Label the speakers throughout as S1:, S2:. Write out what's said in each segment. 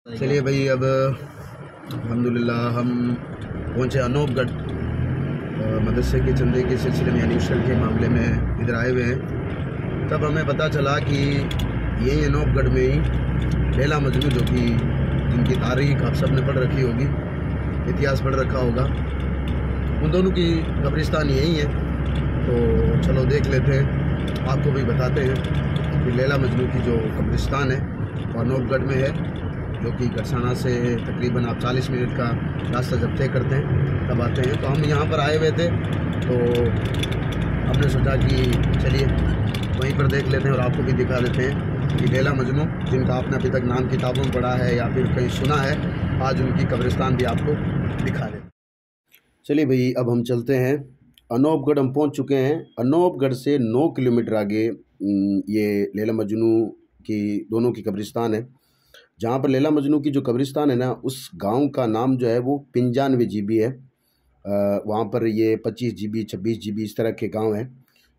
S1: चलिए भाई, अब अल्हम्दुलिल्लाह हम पहुँचे अनूपगढ़ मदरसे के चंदे के सिलसिले में, यानी उशल के मामले में इधर आए हुए हैं। तब हमें पता चला कि यही अनूपगढ़ में ही लैला मजनू, जो कि जिनकी तारीख आप सब ने पढ़ रखी होगी, इतिहास पढ़ रखा होगा, उन दोनों की कब्रिस्तान यही है। तो चलो देख लेते हैं, आपको भी बताते हैं कि लैला मजनू की जो कब्रिस्तान है वो अनूपगढ़ में है, जो कि गरसाना से तकरीबन आप 40 मिनट का रास्ता जब तय करते हैं तब आते हैं। तो हम यहाँ पर आए हुए थे, तो हमने सोचा कि चलिए वहीं पर देख लेते हैं और आपको भी दिखा देते हैं कि लैला मजनू, जिनका आपने अभी तक नाम किताबों में पढ़ा है या फिर कहीं सुना है, आज उनकी कब्रिस्तान भी आपको दिखा दें। चलिए भाई, अब हम चलते हैं अनूपगढ़। हम पहुँच चुके हैं। अनूपगढ़ से 9 किलोमीटर आगे ये लैला मजनू की दोनों की कब्रिस्तान है। जहाँ पर लैला मजनू की जो कब्रिस्तान है ना, उस गांव का नाम जो है वो 95 जीबी है। वहाँ पर ये 25 जीबी 26 जीबी इस तरह के गांव हैं।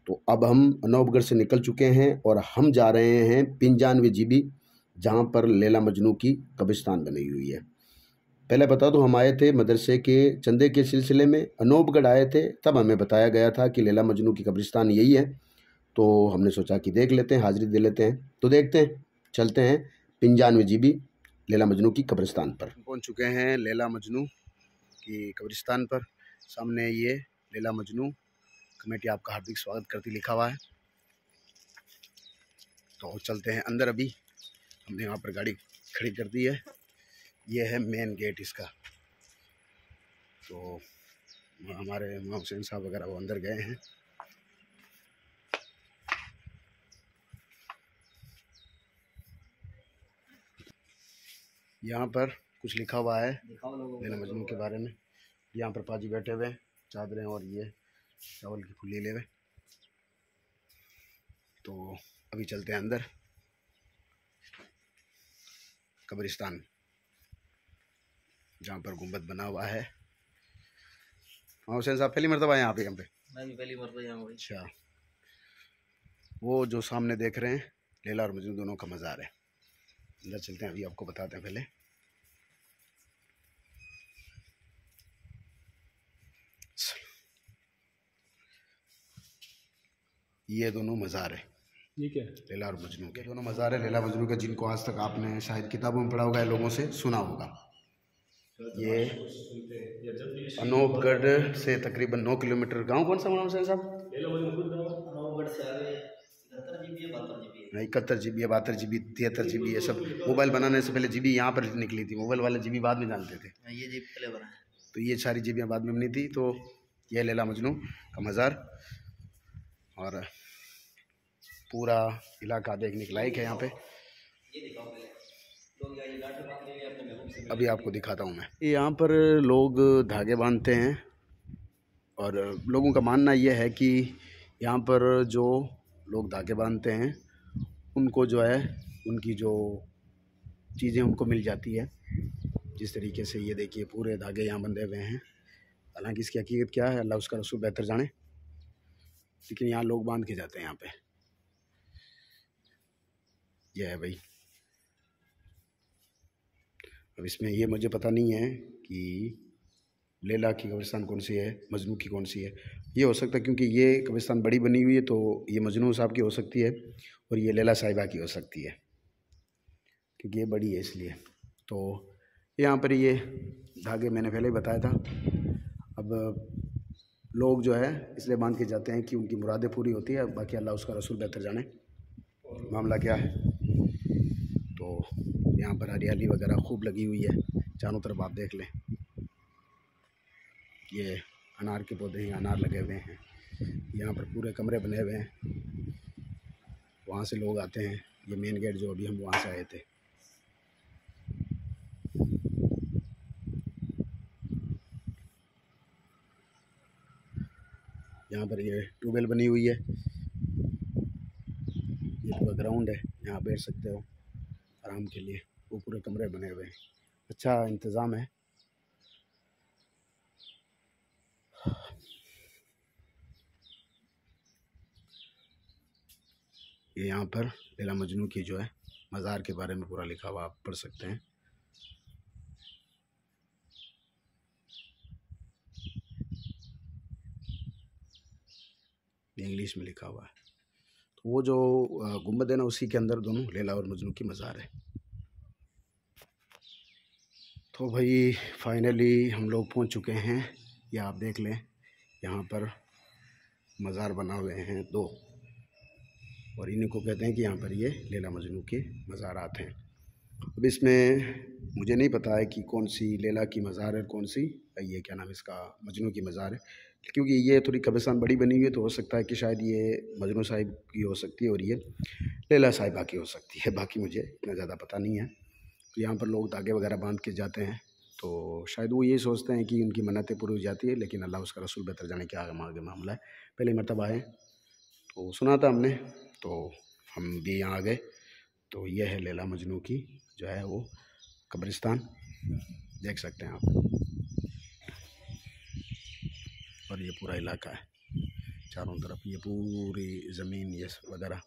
S1: तो अब हम अनूपगढ़ से निकल चुके हैं और हम जा रहे हैं 95 जीबी, जहाँ पर लैला मजनू की कब्रिस्तान बनी हुई है। पहले बता दो, हम आए थे मदरसे के चंदे के सिलसिले में, अनूपगढ़ आए थे, तब हमें बताया गया था कि लैला मजनू की कब्रिस्तान यही है। तो हमने सोचा कि देख लेते हैं, हाजिरी दे लेते हैं। तो देखते हैं, चलते हैं 95 जीबी लैला मजनू की कब्रिस्तान पर। पहुंच चुके हैं लैला मजनू की कब्रिस्तान पर। सामने ये लैला मजनू कमेटी आपका हार्दिक स्वागत करती लिखा हुआ है। तो चलते हैं अंदर। अभी हमने यहाँ पर गाड़ी खड़ी कर दी है। ये है मेन गेट इसका। तो हमारे हुसैन साहब वगैरह वो अंदर गए हैं। यहाँ पर कुछ लिखा हुआ है लैला मजनू के बारे में। यहाँ पर पाजी बैठे हुए हैं, चादरें और ये चावल की फुल्ली ले हुए। तो अभी चलते हैं अंदर कब्रिस्तान, जहाँ पर गुंबद बना हुआ है। हाँ हुसैन साहब, पहली मरतबा यहाँ पे?
S2: मैं भी पहली मरतबा यहाँ हूँ।
S1: अच्छा, वो जो सामने देख रहे हैं लैला और मजनू दोनों का मज़ार है। अंदर चलते हैं, अभी आपको बताते हैं। पहले ये दोनों मज़ार है,
S2: ठीक है।
S1: लैला और मजनू के दोनों मज़ार है। लैला मजनू का, जिनको आज तक आपने शायद किताबों में पढ़ा होगा या लोगों से सुना होगा। ये अनूपगढ़ से तकरीबन 9 किलोमीटर। गांव कौन सा हुआ हुसैन साहब?
S2: अनूपगढ़ से आगे 71 जीबी है, 72 जीबी है।
S1: 71 जीबी है, 72 जीबी, 73 जीबी है। सब मोबाइल बनाने से पहले जीबी यहाँ पर निकली थी। मोबाइल वाले जीबी बाद में जानते थे।
S2: ये जीबी पहले बना है।
S1: तो ये सारी जीबियाँ बाद में बनी थी। तो ये लैला मजनू का मज़ार और पूरा इलाका देखने के लायक है यहाँ पे। अभी आपको दिखाता हूँ मैं। यहाँ पर लोग धागे बांधते हैं और लोगों का मानना यह है कि यहाँ पर जो लोग धागे बांधते हैं उनको जो है, उनकी जो चीज़ें उनको मिल जाती है। जिस तरीके से ये देखिए पूरे धागे यहाँ बंधे हुए हैं। हालांकि इसकी हकीकत क्या है अल्लाह उसका रसूल बेहतर जाने, लेकिन यहाँ लोग बांध के जाते हैं। यहाँ पे यह है भाई। अब इसमें ये मुझे पता नहीं है कि लैला की कब्रिस्तान कौन सी है, मजनू की कौन सी है। ये हो सकता है क्योंकि ये कब्रिस्तान बड़ी बनी हुई है, तो ये मजनू साहब की हो सकती है और ये लैला साहिबा की हो सकती है, क्योंकि ये बड़ी है इसलिए। तो यहाँ पर ये धागे मैंने पहले ही बताया था। अब लोग जो है इसलिए बांध के जाते हैं कि उनकी मुरादें पूरी होती है। बाकी अल्लाह उसका रसूल बेहतर जाने मामला क्या है। तो यहाँ पर हरियाली वगैरह खूब लगी हुई है, चारों तरफ आप देख लें। ये अनार के पौधे हैं, अनार लगे हुए हैं। यहाँ पर पूरे कमरे बने हुए हैं, वहाँ से लोग आते हैं। ये मेन गेट जो अभी हम वहाँ से आए थे। यहाँ पर ये ट्यूबवेल बनी हुई है। ये पूरा ग्राउंड है, यहाँ बैठ सकते हो आराम के लिए। वो पूरे कमरे बने हुए हैं, अच्छा इंतज़ाम है। ये यहाँ पर लैला मजनू की जो है मज़ार के बारे में पूरा लिखा हुआ आप पढ़ सकते हैं। ये इंग्लिश में लिखा हुआ है। तो वो जो गुंबद है ना, उसी के अंदर दोनों लैला और मजनू की मज़ार है। तो भाई फाइनली हम लोग पहुंच चुके हैं। ये आप देख लें, यहाँ पर मज़ार बना हुए हैं 2, और इन्हीं को कहते हैं कि यहाँ पर ये लैला मजनू के मज़ारात हैं। अब इसमें मुझे नहीं पता है कि कौन सी लैला की मज़ार है, कौन सी ये क्या नाम इसका मजनू की मज़ार है, क्योंकि ये थोड़ी कब्रिस्तान बड़ी बनी हुई है, तो हो सकता है कि शायद ये मजनू साहिब की हो सकती है और ये लैला साहिबा की हो सकती है। बाकी मुझे इतना ज़्यादा पता नहीं है। तो यहाँ पर लोग धागे वगैरह बांध के जाते हैं, तो शायद वो ये सोचते हैं कि उनकी मन्नतें पूरी हो जाती है, लेकिन अल्लाह उसका रसूल बेहतर जाने के आगे मामला है। पहली मरतबा आए तो सुना था हमने, तो हम भी यहाँ आ गए। तो यह है लैला मजनू की जो है वो कब्रिस्तान, देख सकते हैं आप। और ये पूरा इलाका है चारों तरफ, ये पूरी ज़मीन ये वगैरह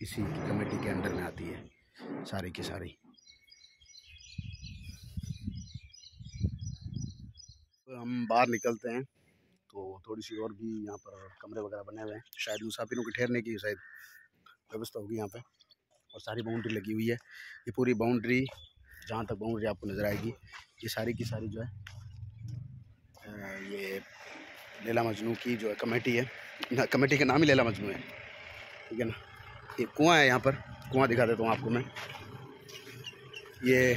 S1: इसी की कमेटी के अंडर में आती है सारी की सारी। तो हम बाहर निकलते हैं तो थोड़ी सी और भी यहाँ पर कमरे वगैरह बने हुए हैं, शायद मुसाफिरों के ठहरने की शायद व्यवस्था होगी यहाँ पे। और सारी बाउंड्री लगी हुई है, ये पूरी बाउंड्री जहाँ तक बाउंड्री आपको नज़र आएगी, ये सारी की सारी जो है ये लैला मजनू की जो है कमेटी है ना। कमेटी का नाम ही लैला मजनू है, ठीक है ना। ये कुआं है, यहाँ पर कुआं दिखा देता हूँ आपको मैं। ये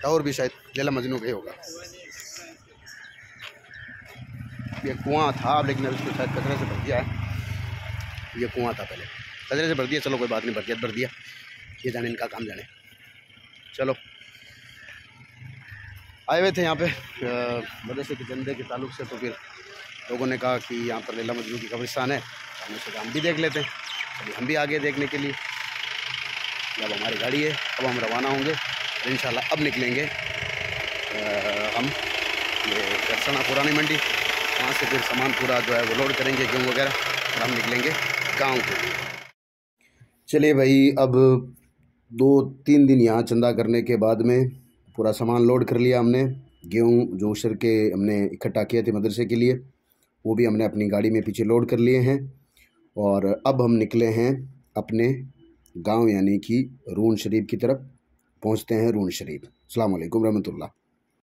S1: टावर भी शायद लैला मजनू का ही होगा। ये कुआं था, लेकिन अब इसको शायद कचरे से भर दिया है। ये कुआं था पहले, कचरे से भर दिया, चलो कोई बात नहीं, भर दिया, ये जाने इनका काम जाने। चलो आए हुए थे यहाँ पे मदरसे के चंदे के ताल्लुक से, तो फिर लोगों ने कहा कि यहाँ पर लैला मजनू की कब्रिस्तान है, हमने सोचा हम भी देख लेते हैं। अभी हम भी आगे देखने के लिए, अब हमारी गाड़ी है, अब हम रवाना होंगे और इंशाल्लाह अब निकलेंगे हम ये गरसना पुरानी मंडी, वहाँ से फिर सामान पूरा जो है वो लोड करेंगे, गेहूँ वगैरह, और हम निकलेंगे गाँव के लिए। चलिए भाई, अब 2-3 दिन यहाँ चंदा करने के बाद में पूरा सामान लोड कर लिया हमने। गेहूँ जो उशर के हमने इकट्ठा किए थे मदरसे के लिए, वो भी हमने अपनी गाड़ी में पीछे लोड कर लिए हैं। और अब हम निकले हैं अपने गांव यानी कि रून शरीफ की तरफ, पहुंचते हैं रून शरीफ। अस्सलाम वालेकुम रहमतुल्लाह।